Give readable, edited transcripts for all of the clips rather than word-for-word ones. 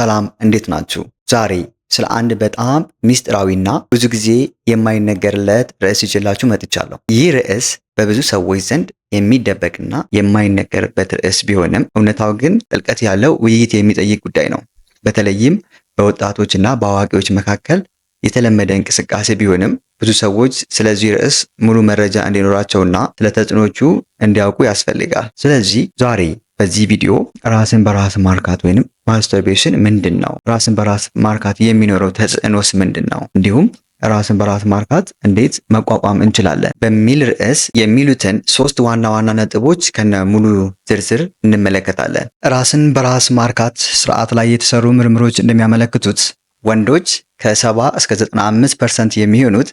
ሰላም እንዴት ናችሁ? ዛሬ ስለ አንድ በጣም ሚስጥራዊና ብዙ ጊዜ የማይነገርለት ርዕስ ይዤላችሁ መጥቻለሁ። ይህ ርዕስ በብዙ ሰዎች ዘንድ የሚደበቅና የማይነገርበት ርዕስ ቢሆንም እውነታው ግን ጥልቀት ያለው ውይይት የሚጠይቅ ጉዳይ ነው። በተለይም በወጣቶችና በአዋቂዎች መካከል የተለመደ እንቅስቃሴ ቢሆንም ብዙ ሰዎች ስለዚህ ርዕስ ሙሉ መረጃ እንዲኖራቸውና ስለ ተጽዕኖቹ እንዲያውቁ ያስፈልጋል። ስለዚህ ዛሬ በዚህ ቪዲዮ ራስን በራስ ማርካት ወይንም ማስተርቤሽን ምንድን ነው? ራስን በራስ ማርካት የሚኖረው ተጽዕኖስ ምንድን ነው? እንዲሁም ራስን በራስ ማርካት እንዴት መቋቋም እንችላለን በሚል ርዕስ የሚሉትን ሶስት ዋና ዋና ነጥቦች ከነ ሙሉ ዝርዝር እንመለከታለን። ራስን በራስ ማርካት ስርዓት ላይ የተሰሩ ምርምሮች እንደሚያመለክቱት ወንዶች ከ70 እስከ 95% የሚሆኑት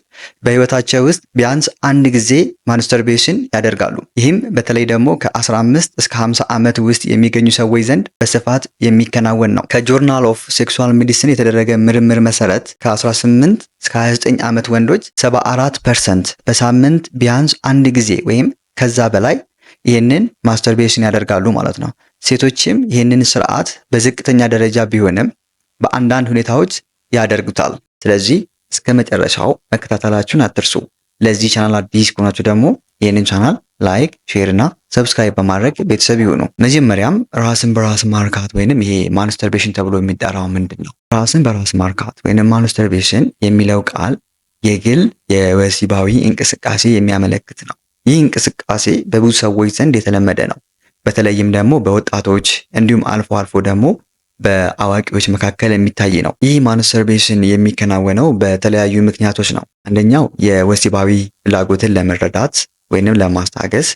በህይወታቸው ውስጥ ቢያንስ አንድ ጊዜ ማስተርቤሽን ያደርጋሉ። ይህም በተለይ ደግሞ ከ15 እስከ 50 ዓመት ውስጥ የሚገኙ ሰዎች ዘንድ በስፋት የሚከናወን ነው። ከጆርናል ኦፍ ሴክሱዋል ሜዲሲን የተደረገ ምርምር መሰረት ከ18 እስከ 29 ዓመት ወንዶች 74% በሳምንት ቢያንስ አንድ ጊዜ ወይም ከዛ በላይ ይህንን ማስተርቤሽን ያደርጋሉ ማለት ነው። ሴቶችም ይህንን ስርዓት በዝቅተኛ ደረጃ ቢሆንም በአንዳንድ ሁኔታዎች ያደርጉታል። ስለዚህ እስከ መጨረሻው መከታተላችሁን አትርሱ። ለዚህ ቻናል አዲስ ከሆናችሁ ደግሞ ይህንን ቻናል ላይክ፣ ሼር እና ሰብስክራይብ በማድረግ ቤተሰብ ይሁኑ። መጀመሪያም ራስን በራስ ማርካት ወይንም ይሄ ማስተርቤሽን ተብሎ የሚጠራው ምንድን ነው? ራስን በራስ ማርካት ወይንም ማስተርቤሽን የሚለው ቃል የግል የወሲባዊ እንቅስቃሴ የሚያመለክት ነው። ይህ እንቅስቃሴ በብዙ ሰዎች ዘንድ የተለመደ ነው። በተለይም ደግሞ በወጣቶች እንዲሁም አልፎ አልፎ ደግሞ በአዋቂዎች መካከል የሚታይ ነው። ይህ ማስተርቤሽን የሚከናወነው በተለያዩ ምክንያቶች ነው። አንደኛው የወሲባዊ ፍላጎትን ለመረዳት ወይንም ለማስታገስ፣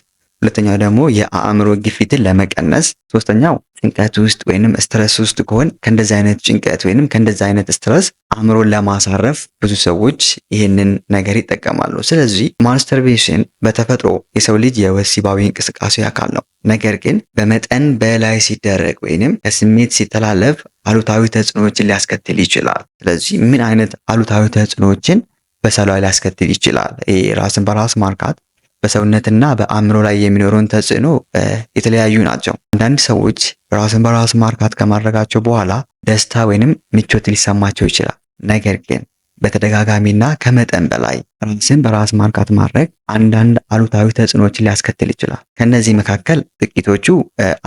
ሁለተኛው ደግሞ የአእምሮ ግፊትን ለመቀነስ፣ ሶስተኛው ጭንቀት ውስጥ ወይንም ስትረስ ውስጥ ከሆን ከእንደዚህ አይነት ጭንቀት ወይንም ከእንደዚህ አይነት ስትረስ አእምሮን ለማሳረፍ ብዙ ሰዎች ይህንን ነገር ይጠቀማሉ። ስለዚህ ማስተርቤሽን በተፈጥሮ የሰው ልጅ የወሲባዊ እንቅስቃሴ አካል ነው። ነገር ግን በመጠን በላይ ሲደረግ ወይንም ከስሜት ሲተላለፍ አሉታዊ ተጽዕኖዎችን ሊያስከትል ይችላል። ስለዚህ ምን አይነት አሉታዊ ተጽዕኖዎችን በሰው ላይ ሊያስከትል ይችላል? ራስን በራስ ማርካት በሰውነትና በአእምሮ ላይ የሚኖረውን ተጽዕኖ የተለያዩ ናቸው። አንዳንድ ሰዎች ራስን በራስ ማርካት ከማድረጋቸው በኋላ ደስታ ወይንም ምቾት ሊሰማቸው ይችላል። ነገር ግን በተደጋጋሚና ከመጠን በላይ ራስን በራስ ማርካት ማድረግ አንዳንድ አሉታዊ ተጽዕኖዎችን ሊያስከትል ይችላል። ከነዚህ መካከል ጥቂቶቹ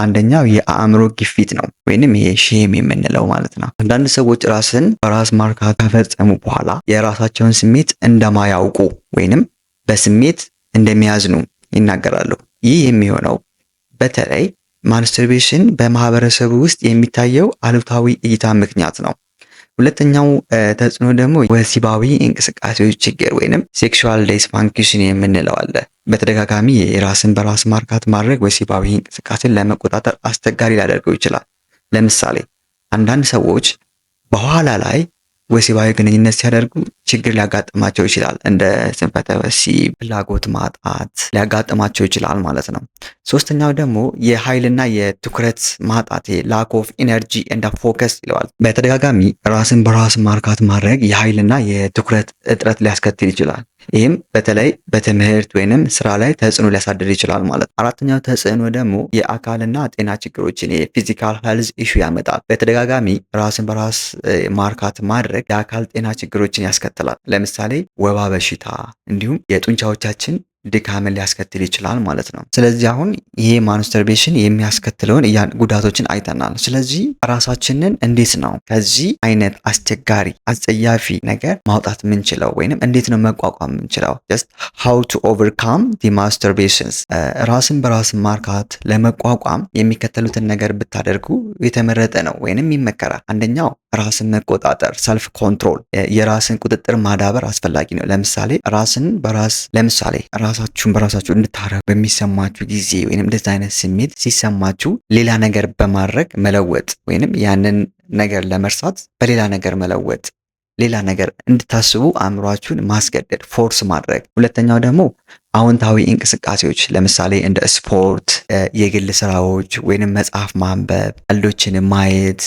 አንደኛው የአእምሮ ግፊት ነው፣ ወይንም ይሄ ሼም የምንለው ማለት ነው። አንዳንድ ሰዎች ራስን በራስ ማርካት ከፈጸሙ በኋላ የራሳቸውን ስሜት እንደማያውቁ ወይንም በስሜት እንደሚያዝኑ ይናገራሉ። ይህ የሚሆነው በተለይ ማስተርቤሽን በማህበረሰቡ ውስጥ የሚታየው አሉታዊ እይታ ምክንያት ነው። ሁለተኛው ተጽዕኖ ደግሞ ወሲባዊ እንቅስቃሴዎች ችግር ወይንም ሴክሹዋል ዲስፋንክሽን የምንለው አለ። በተደጋጋሚ የራስን በራስ ማርካት ማድረግ ወሲባዊ እንቅስቃሴን ለመቆጣጠር አስቸጋሪ ሊያደርገው ይችላል። ለምሳሌ አንዳንድ ሰዎች በኋላ ላይ ወሲባዊ ግንኙነት ሲያደርጉ ችግር ሊያጋጥማቸው ይችላል። እንደ ስንፈተ ወሲብ፣ ፍላጎት ማጣት ሊያጋጥማቸው ይችላል ማለት ነው። ሶስተኛው ደግሞ የኃይልና የትኩረት ማጣት ላክ ኦፍ ኢነርጂ ኤንድ ፎከስ ይለዋል። በተደጋጋሚ ራስን በራስ ማርካት ማድረግ የኃይልና የትኩረት እጥረት ሊያስከትል ይችላል። ይህም በተለይ በትምህርት ወይንም ስራ ላይ ተጽዕኖ ሊያሳድር ይችላል ማለት ነው። አራተኛው ተጽዕኖ ደግሞ የአካልና ጤና ችግሮችን የፊዚካል ሄልዝ ኢሹ ያመጣል። በተደጋጋሚ ራስን በራስ ማርካት ማድረግ የአካል ጤና ችግሮችን ያስከትላል። ለምሳሌ ወባ በሽታ እንዲሁም የጡንቻዎቻችን ድካምን ሊያስከትል ይችላል ማለት ነው። ስለዚህ አሁን ይሄ ማስተርቤሽን የሚያስከትለውን ጉዳቶችን አይተናል። ስለዚህ ራሳችንን እንዴት ነው ከዚህ አይነት አስቸጋሪ አስጸያፊ ነገር ማውጣት የምንችለው ወይንም እንዴት ነው መቋቋም የምንችለው? just how to overcome the masturbations። ራስን በራስ ማርካት ለመቋቋም የሚከተሉትን ነገር ብታደርጉ የተመረጠ ነው ወይንም ይመከራል። አንደኛው ራስን መቆጣጠር ሰልፍ ኮንትሮል፣ የራስን ቁጥጥር ማዳበር አስፈላጊ ነው። ለምሳሌ ራሳችሁን በራሳችሁ እንድታረጉ በሚሰማችሁ ጊዜ ወይንም እንደዚህ አይነት ስሜት ሲሰማችሁ ሌላ ነገር በማድረግ መለወጥ ወይንም ያንን ነገር ለመርሳት በሌላ ነገር መለወጥ፣ ሌላ ነገር እንድታስቡ አእምሯችሁን ማስገደድ ፎርስ ማድረግ። ሁለተኛው ደግሞ አዎንታዊ እንቅስቃሴዎች ለምሳሌ እንደ ስፖርት፣ የግል ስራዎች ወይንም መጽሐፍ ማንበብ፣ ቀልዶችን ማየት፣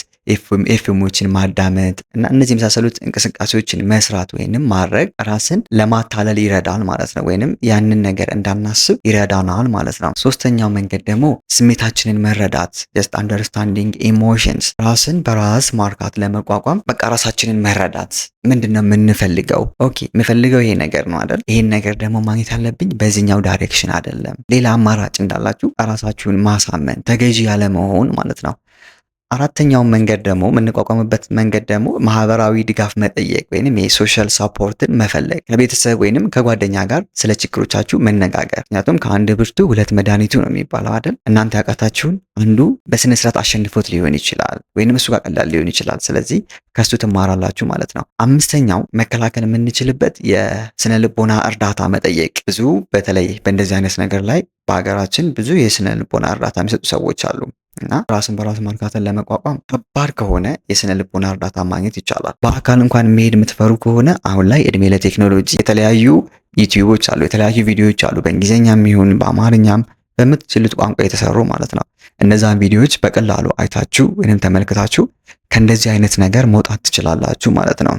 ኤፍኤሞችን ማዳመጥ እና እነዚህ የመሳሰሉት እንቅስቃሴዎችን መስራት ወይንም ማድረግ ራስን ለማታለል ይረዳል ማለት ነው። ወይንም ያንን ነገር እንዳናስብ ይረዳናል ማለት ነው። ሶስተኛው መንገድ ደግሞ ስሜታችንን መረዳት just understanding emotions ራስን በራስ ማርካት ለመቋቋም በቃ ራሳችንን መረዳት ምንድነው የምንፈልገው? ኦኬ የምፈልገው ይሄ ነገር ነው አይደል? ይሄን ነገር ደግሞ ማግኘት ያለብኝ በዚህኛው ዳይሬክሽን አይደለም። ሌላ አማራጭ እንዳላችሁ ራሳችሁን ማሳመን ተገዢ ያለ መሆን ማለት ነው። አራተኛው መንገድ ደግሞ የምንቋቋምበት መንገድ ደግሞ ማህበራዊ ድጋፍ መጠየቅ ወይንም የሶሻል ሳፖርትን መፈለግ ከቤተሰብ ወይንም ከጓደኛ ጋር ስለ ችግሮቻችሁ መነጋገር። ምክንያቱም ከአንድ ብርቱ ሁለት መድኃኒቱ ነው የሚባለው አይደል? እናንተ ያቃታችሁን አንዱ በስነ ስርዓት አሸንፎት ሊሆን ይችላል ወይንም እሱ ጋር ቀላል ሊሆን ይችላል። ስለዚህ ከሱ ትማራላችሁ ማለት ነው። አምስተኛው መከላከል የምንችልበት የስነ ልቦና እርዳታ መጠየቅ። ብዙ በተለይ በእንደዚህ አይነት ነገር ላይ በሀገራችን ብዙ የስነ ልቦና እርዳታ የሚሰጡ ሰዎች አሉ እና ራስን በራስ ማርካትን ለመቋቋም ከባድ ከሆነ የስነ ልቦና እርዳታ ማግኘት ይቻላል። በአካል እንኳን መሄድ የምትፈሩ ከሆነ አሁን ላይ እድሜ ለቴክኖሎጂ የተለያዩ ዩቲዩቦች አሉ፣ የተለያዩ ቪዲዮዎች አሉ፣ በእንግሊዝኛም ይሁን በአማርኛም በምትችሉት ቋንቋ የተሰሩ ማለት ነው። እነዛን ቪዲዮዎች በቀላሉ አይታችሁ ወይንም ተመልክታችሁ ከእንደዚህ አይነት ነገር መውጣት ትችላላችሁ ማለት ነው።